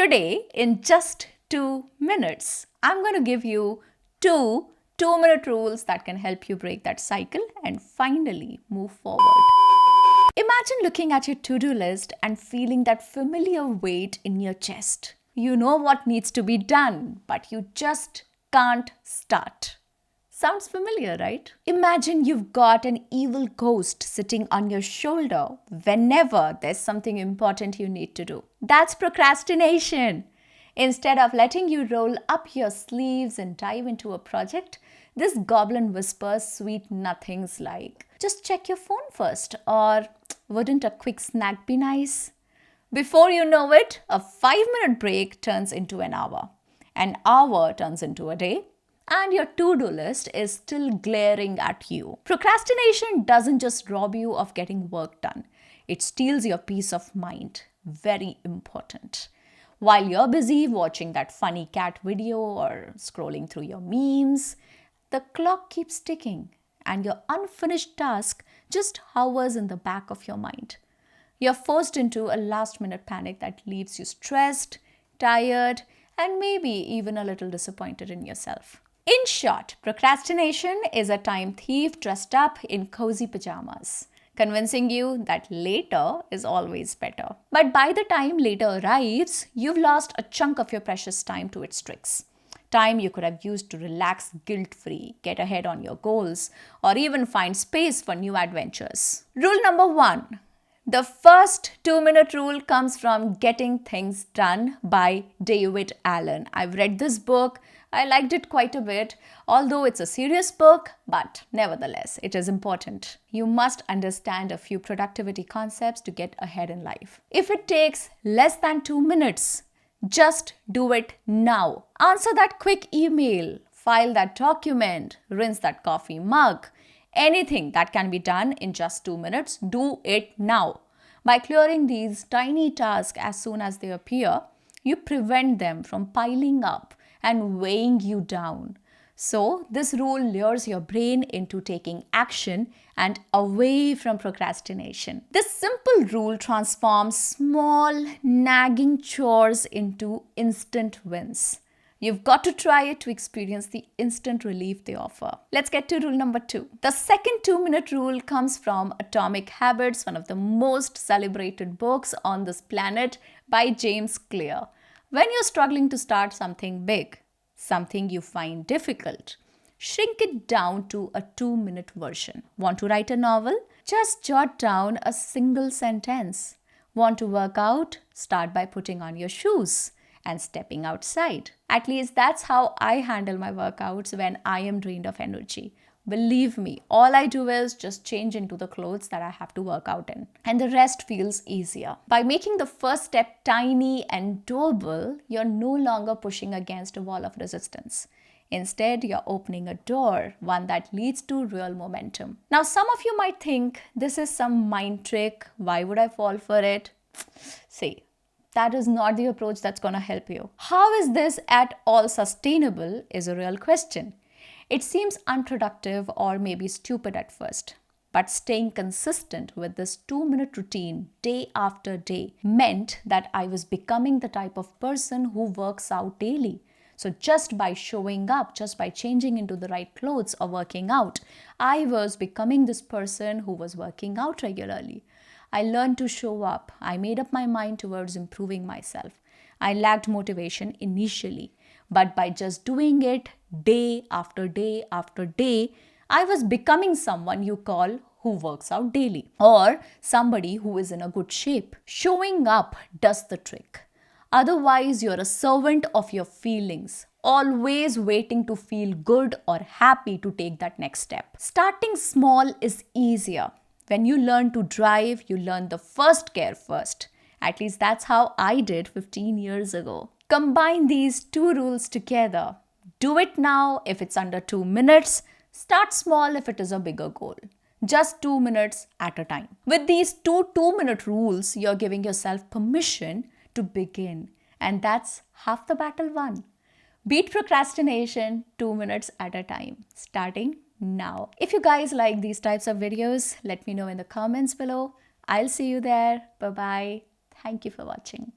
Today, in just 2 minutes, I'm going to give you two 2-minute rules that can help you break that cycle and finally move forward. Imagine looking at your to-do list and feeling that familiar weight in your chest. You know what needs to be done, but you just can't start. Sounds familiar, right? Imagine you've got an evil ghost sitting on your shoulder whenever there's something important you need to do. That's procrastination. Instead of letting you roll up your sleeves and dive into a project, this goblin whispers sweet nothings like, just check your phone first, or wouldn't a quick snack be nice? Before you know it, a 5-minute break turns into an hour turns into a day, and your to-do list is still glaring at you. Procrastination doesn't just rob you of getting work done, it steals your peace of mind. Very important. While you're busy watching that funny cat video or scrolling through your memes, the clock keeps ticking and your unfinished task just hovers in the back of your mind. You're forced into a last-minute panic that leaves you stressed, tired, and maybe even a little disappointed in yourself. In short, procrastination is a time thief dressed up in cozy pajamas, convincing you that later is always better. But by the time later arrives, you've lost a chunk of your precious time to its tricks. Time you could have used to relax guilt-free, get ahead on your goals, or even find space for new adventures. Rule number 1. The first 2-minute rule comes from Getting Things Done by David Allen. I've read this book. I liked it quite a bit, although it's a serious book, but nevertheless, it is important. You must understand a few productivity concepts to get ahead in life. If it takes less than 2 minutes, just do it now. Answer that quick email, file that document, rinse that coffee mug. Anything that can be done in just 2 minutes, do it now. By clearing these tiny tasks as soon as they appear, you prevent them from piling up and weighing you down. So, this rule lures your brain into taking action and away from procrastination. This simple rule transforms small, nagging chores into instant wins. You've got to try it to experience the instant relief they offer. Let's get to rule number 2. The second 2-minute rule comes from Atomic Habits, one of the most celebrated books on this planet by James Clear. When you're struggling to start something big, something you find difficult, shrink it down to a 2-minute version. Want to write a novel? Just jot down a single sentence. Want to work out? Start by putting on your shoes and stepping outside. At least that's how I handle my workouts when I am drained of energy. Believe me, all I do is just change into the clothes that I have to work out in, and the rest feels easier. By making the first step tiny and doable, you're no longer pushing against a wall of resistance. Instead, you're opening a door, one that leads to real momentum. Now, some of you might think this is some mind trick. Why would I fall for it? See, that is not the approach that's going to help you. How is this at all sustainable is a real question. It seems unproductive or maybe stupid at first, but staying consistent with this 2-minute routine day after day meant that I was becoming the type of person who works out daily. So just by showing up, just by changing into the right clothes or working out, I was becoming this person who was working out regularly. I learned to show up. I made up my mind towards improving myself. I lacked motivation initially, but by just doing it day after day after day, I was becoming someone you call who works out daily, or somebody who is in a good shape. Showing up does the trick. Otherwise, you're a servant of your feelings, always waiting to feel good or happy to take that next step. Starting small is easier. When you learn to drive, you learn the first gear first. At least that's how I did 15 years ago. Combine these 2 rules together. Do it now if it's under 2 minutes. Start small if it is a bigger goal. Just 2 minutes at a time. With these 2-minute rules, you're giving yourself permission to begin. And that's half the battle won. Beat procrastination 2 minutes at a time. Starting now. If you guys like these types of videos, let me know in the comments below. I'll see you there. Bye-bye. Thank you for watching.